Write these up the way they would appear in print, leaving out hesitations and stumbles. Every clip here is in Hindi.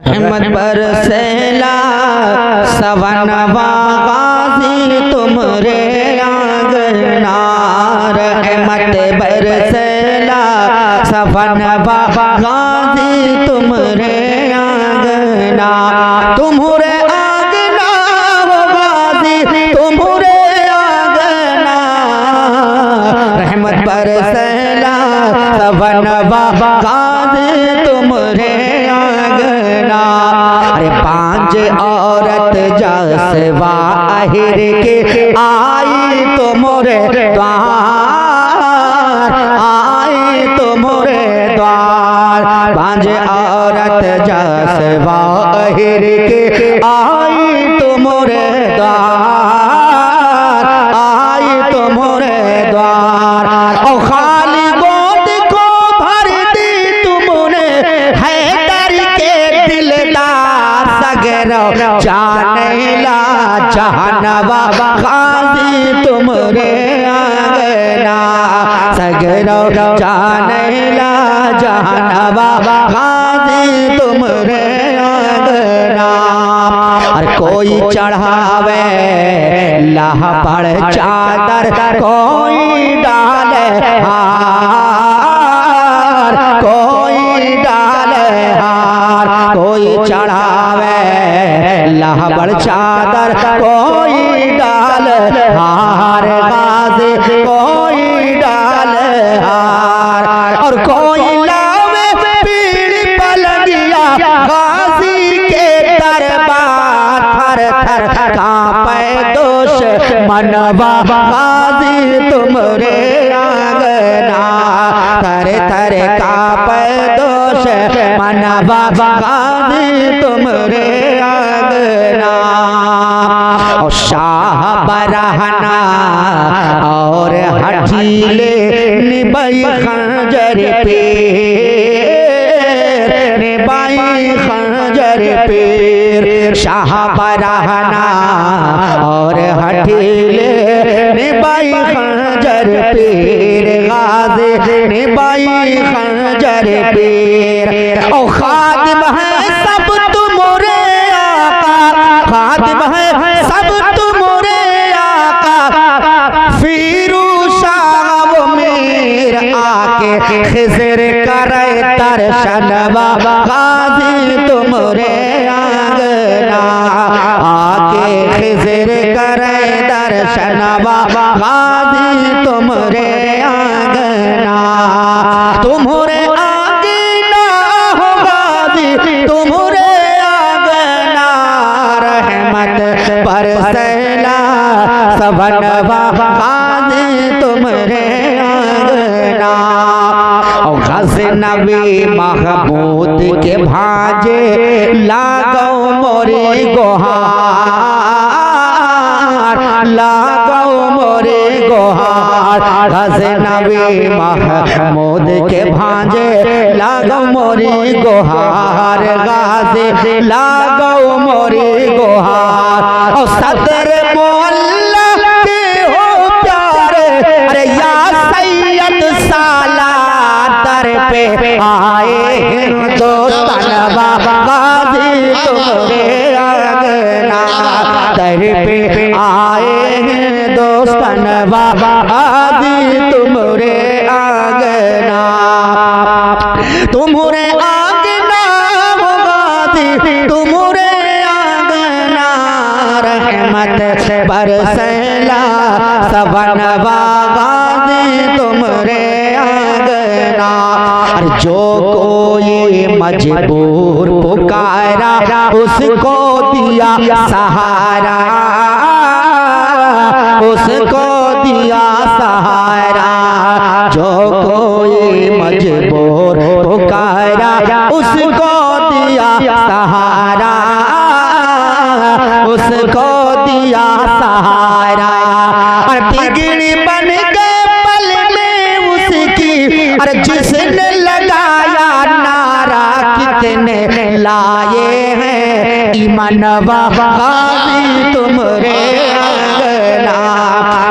रहमत बरसेला सवनवा गाजी तुमरे आंगना, रहमत बरसेला सवनवा गाजी तुमरे आंगना, तुम्हारे आंगना वो गाजी तुम्हारे आंगना, रहमत बरसेला सवनवा गाजी तुमरे आंगना। अरे पांच औरत जसवा आहिर के आई तो मोरे द्वार, आई तो मोरे द्वार, पांच औरत जसवा आहिर के आई तो मोरे द्वार, आई तो मोरे द्वार। और खाली गोद को भर दी तुमने है दर के दिलदार, सगरो जानेला जहानवा गाजी तुमरे आंगना, सगरो जानेला जहानवा गाजी तुमरे आंगना। और कोई चढ़ावे लाह पर चादर, कोई डाले हार, कोई डाले हार, कोई चढ़ावे लाह पर चादर, कोई डाल हार गाजी, कोई डाल हार। और कोई लावे पीड़ पलंगिया गाजी के दरबार, थर थर कांपे दोष मनवा गाजी तुमरे आंगना, थर थर कांपे दोष मनवा गाजी तुमरे आंगना। और शाह बरहना और हठीले निबाई खंजर पे, निबाई खंजर पे, शाह बरहना और हठीले निबाई खंजर पे, गाजी निबाई खंजर पे। और खादिम है सब तुमरे आका, खादिम है सब तुमरे आका, फिरूशा वो मेर आके खिज़र करे दर्शनवा गाजी तुमरे आंगना, आके खिज़र करे दर्शनवा गाजी तुमरे आंगना, तुम्हारे आंगना हो गाजी तुम्हारे आंगना, रहमत बरसेला सवनवा गाजी तुमरे आंगना। और गज़नवी महमूद के भांजे लागो मोरी गोहार, लागो मोरी गोहार, गज़नवी महमूद के भांजे लागो मोरी गोहार, गाजी लागो मोरी गोहार। और सदर मोहल्ला के हो प्यारे, अरे या सैयद सालार दर पे आए हिंदुस्तानवा गाजी तुमरे आंगना, दर पे आए हिंदुस्तानवा गाजी तुमरे आंगना, तुम्हारे आंगना हो गाजी तुम्हारे आंगना, रहमत बरसेला सवनवा गाजी तुमरे आंगना। और जो कोई मजबूर पुकारा उसको दिया सहारा, उसको दिया सहारा, जो कोई मजबूर पुकारा उसको दिया सहारा, उसको दिया सहारा। और बिगड़ी बन गए पल में उसकी, और जिसने लगाया नारा कितने लाए हैं ईमानवा गाजी तुमरे आंगना,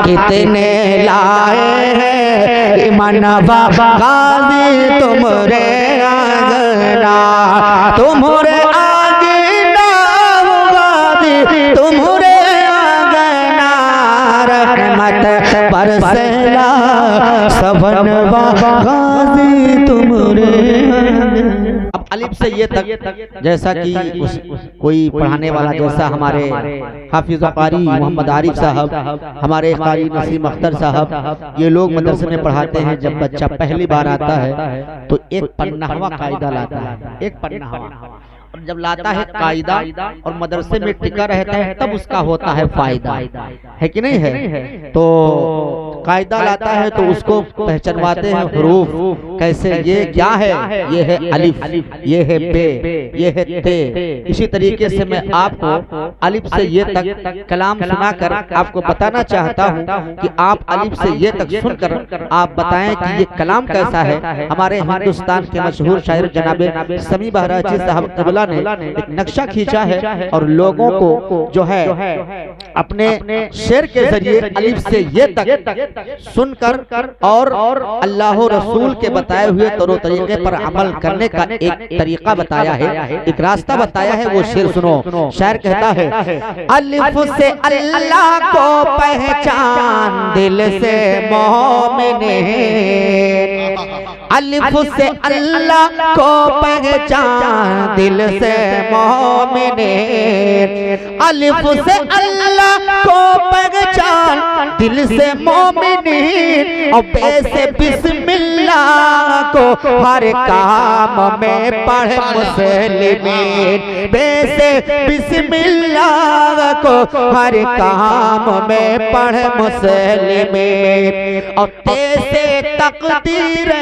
कितने लाए हैं ईमानवा गाजी तुमरे आंगना, तुम्हारे तुम्हारे आंगना रहमत बरसेला सबनवा गाजी तुम्हारे। अब अलिफ से ये तक जैसा कि कोई पढ़ाने वाला जैसा हमारे हाफिज कारी मोहम्मद आरिफ साहब, हमारे कारी नसीम अख्तर साहब, ये लोग मदरसे में पढ़ाते हैं। जब बच्चा पहली बार आता है तो एक पन्नाहवा कायदा लाता है, एक पन्नाहवा। और जब लाता है कायदा और मदरसे में टिका रहता है तब उसका होता है फायदा, है कि नहीं है। तो कायदा लाता है तो उसको पहचानवाते हैं हरूफ कैसे, ये क्या है, ये है अलिफ, ये है बे, ये है ते। इसी तरीके से मैं आपको अलिफ से ये तक कलाम सुनाकर आपको बताना चाहता हूँ कि आप अलिफ से ये तक सुनकर आप बताएं कि ये कलाम कैसा है। हमारे हिंदुस्तान के मशहूर शायर जनाबे समी बहराची साहब कबला ने एक नक्शा खींचा है और लोगों को जो है अपने शेर के जरिए अलिफ से ये तक सुनकर और अल्लाह रसूल के बताए हुए तौर तरीके पर अमल करने का एक तरीका बताया है, एक रास्ता बताया है। वो शेर सुनो। शायर कहता है अलिफ से अल्लाह को पहचान दिल से मोमिन, अलिफ से अल्लाह को पहचान दिल से मोमिन, अलिफ से अल्लाह को पहचान दिल से मोमिन, और बे से बिस्मिल्लाह को हर काम में पढ़ मुस्लिमीन, बे से बिस्मिल्लाह को हर काम में पढ़ मुस्लिमीन, और ते से तकदीर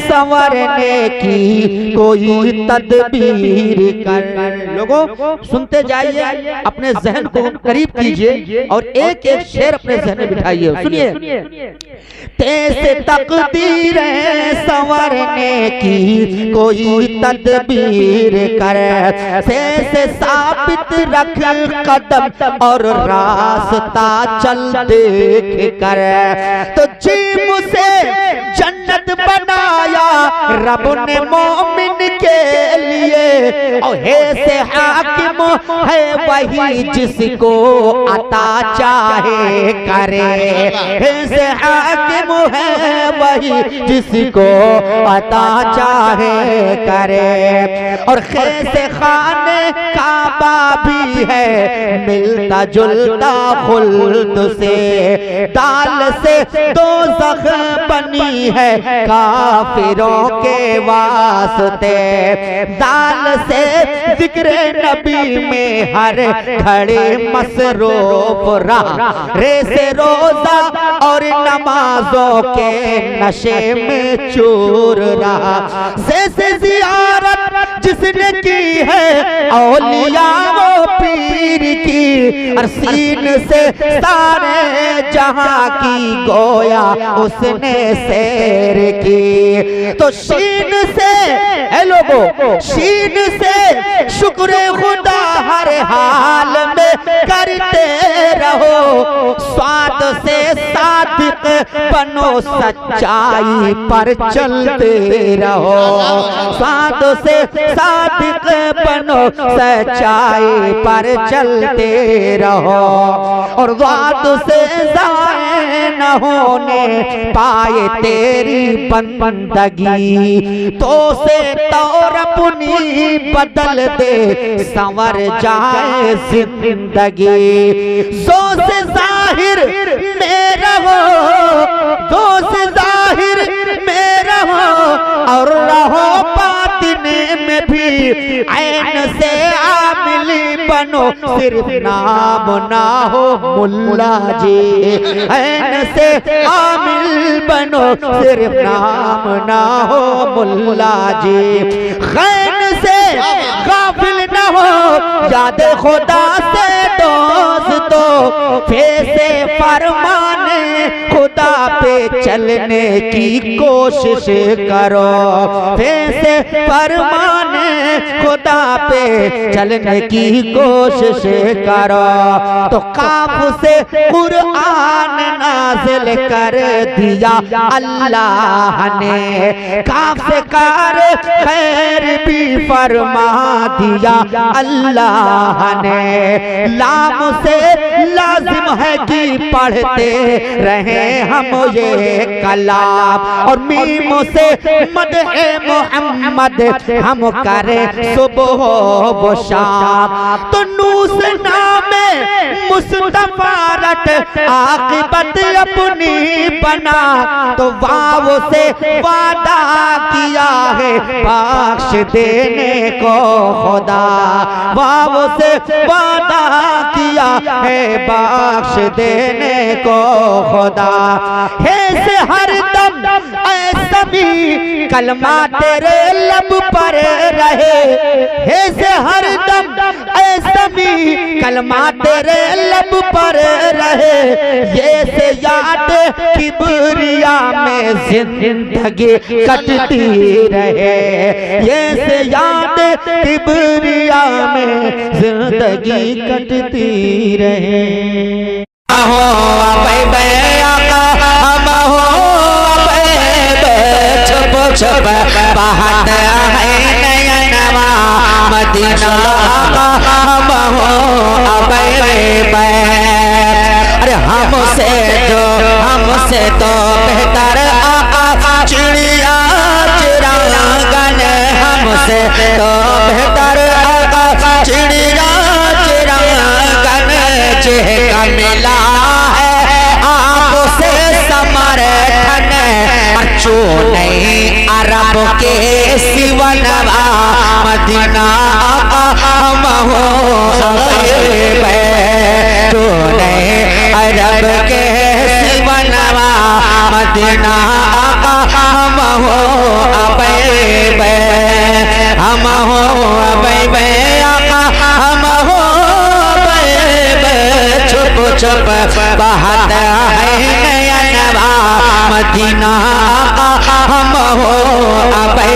संवरने की कोई तदबीर कर। लोगों सुनते जाइए, अपने जहन को करीब कीजिए और एक एक शेर अपने जहन में बिठाइए। सुनिए। तैसे तकदीर संवरने की कोई तदबीर कर, से साबित रख कदम और रास्ता चल देख कर, तो जीम से जन्नत बनाया रब ने मोमिन के लिए, और हे से हाकिम है वही जिसको अता चाहे करे, हे से हाकिम है वही जिसको अता चाहे करे, और खे से खाने काबा भी है मिलता जुलता खुल्द से, दाल से दोज़ख बनी है काफिरों के वास्ते, दाल से जिक्र नबी में हर घड़ी मसरूफ रहा, रे से रोजा और नमाजों के नशे में चूर रहा, से जियारत जिसने की है औलिया वो पीर की, और सीन से सारे जहां की गोया उसने सैर की, तो शीन से है लोगों, शीन से शुक्र खुदा हर हाल में करते रहो, स्वाद से सादिक बनो सच्चाई पर चलते रहो, स्वाद से सादिक बनो सच्चाई पर चलते रहो, और वाद से ज़ाये न होने पाए तेरी बंदगी, तो से तौर अपनी बदल दे संवर जाए जिंदगी, सो से जाहिर मेरा हो, दो से जाहिर मेरा हो, और रहो बातिन में भी ऐन से आमिली बनो, सिर्फ नाम ना हो मुल्ला जी, ऐन से आमिल बनो सिर्फ नाम ना हो मुल्ला जी, खैन से गाफिल न हो याद खुदा से दोस्तों, फैसे फरमाने खुदा पे चलने की कोशिश करो, फैसे फरमाने खुदा पे चलने की कोशिश करो। तो काफ से कुरान नाज़िल कर दिया अल्लाह ने, काफ से कार खैर भी फरमा दिया अल्लाह ने। लाम से लाजिम है कि पढ़ते रहे हम ये कलाम, और मीम से मदहे मोहम्मद हम करें सुबह व शाम। तो नूस नामे मुस्तफा रट आक़िबत अपनी बना, तो वाव से वादा किया है बख्श देने को खुदा, वाव से वादा किया है बख्श देने को खुदा। है से हर दम ऐसा भी कलमा तेरे लब पर रहे, है से हर दम ऐसा भी कलमा तेरे लब पर रहे। ये से याद किबरिया में जिंदगी कटती रहे, ये से याद किबरिया में जिंदगी कटती रहे। छुप बहत है नयनवा मदीना हम हो अबे। अरे हमसे तो बेहतर आका चिड़िया चिरागन, हमसे तो बेहतर आका चिड़िया चिरागन। जिसका मिला है आपसे समर्थन, अच्छो नहीं अरब के सिवनवा मदीना हम हो तो नहीं अरब के सिवनवा मदीना हम हो अबे, हम हो अबे, हम हो अबे। छुप छुप बहत है नयनवा मदीना हम हो अबे।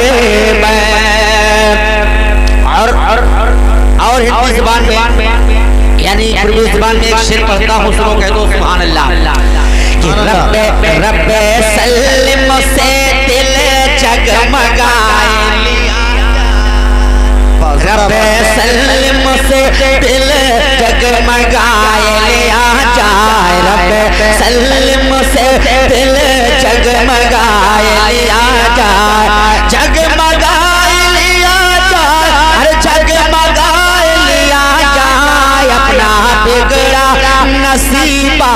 और हिंदी ज़ुबान में यानी उर्दू ज़ुबान में एक शेर पढ़ता हूँ, सुनो कह दो सुभान अल्लाह। कि रब्बे सल्लिम से दिल जगमगाए, रब्बे सल्लिम से दिल जगमगाए लिया जाए, रब्बे सल्लिम से दिल जगमगाए लिया जाए, जगमगाए लिया जाए, हर जगमगाए लिया जाए। अपना बिगड़ा नसीबा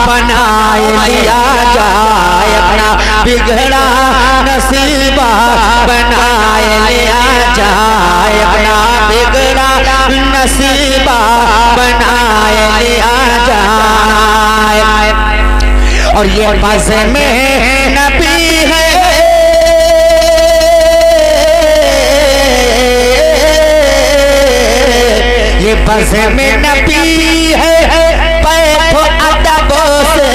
बनाए लिया जाए, अपना बिगड़ा नसीबा बनाए लिया जाए, अपना बिगड़ा नसीबा बनाए लिया जाए। और ये बज़ में नबी है, ये बज़ में नबी है पैठो अदबों से,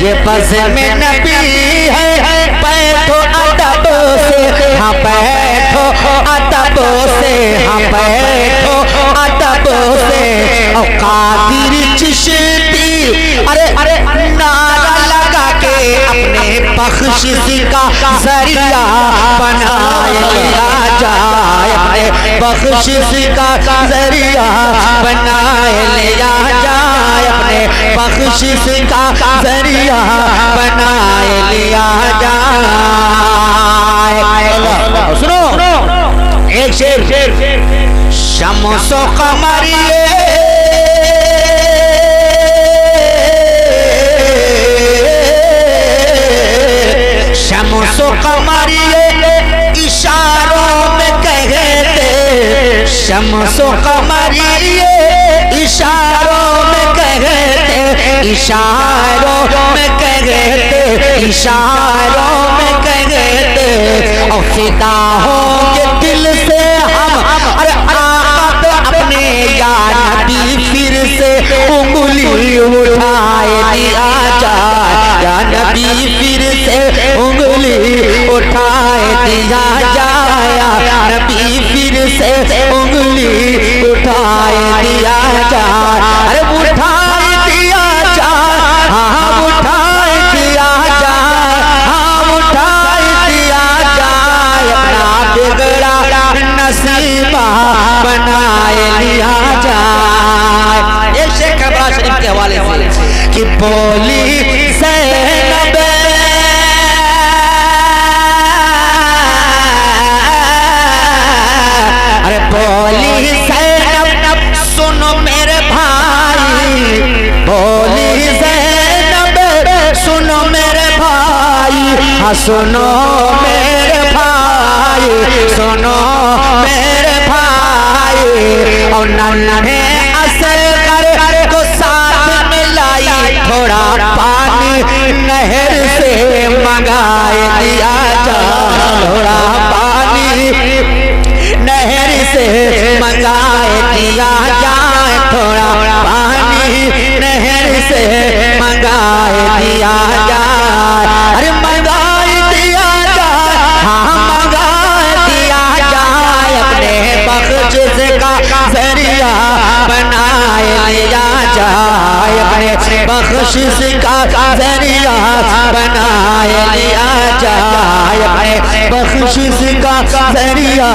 ये बज़ में नबी है पैठो अदबों से। हाँ पैठो अदबों से, हाँ पैठो अदबों से। और कादिर चिश्ती अरे अरे नारा लगा के अपने बख्शिश का जरिया बनाए लिया जाए, अपने बख्शिश का जरिया बनाए लिया जाए, अपने बख्शिश का जरिया बनाए लिया जाए। सुनो एक शेर, शम्सो कमरिए शम्सो कमरिए इशारों में कहते, शम्सो कमरिए इशारों में कहते, इशारों में कहते, इशारों में कहते। और फिदा होंगे दिल से हम, अरे आप अपने या नबी फिर से उंगली उठाए दिया जाए, या नबी फिर से उंगली उठाए दिया जाए, नबी फिर से उंगली उठाए दिया जाए, अरे उठाए दिया जाए, हाँ उठाए दिया जाए, हाँ उठाए दिया जाए, अपना बिगड़ा नसीबा बनाए लिया जाए। ये शेख करबला शरीफ के हवाले से कि बोली ज़ैनब अरे बोली ज़ैनब सुनो मेरे भाई, बोली ज़ैनब सुनो मेरे भाई, हाँ सुनो मेरे भाई, सुनो मेरे भाई। और नन्हे असगर को साथ मिलाई, थोड़ा पानी नहर से मंगाए दिया जाए, थोड़ा पानी नहर से मंगाए दिया जाए, थोड़ा पानी नहर से मंगाए दिया जाए, अरे मंगाए दिया जाए, हाँ मंगाए दिया जाए, अपने बख्शिश का जरिया बनाए लिया जाए, अपने बख्शिश का जरिया बनाए लिया जाए, अपने बख्शिश का जरिया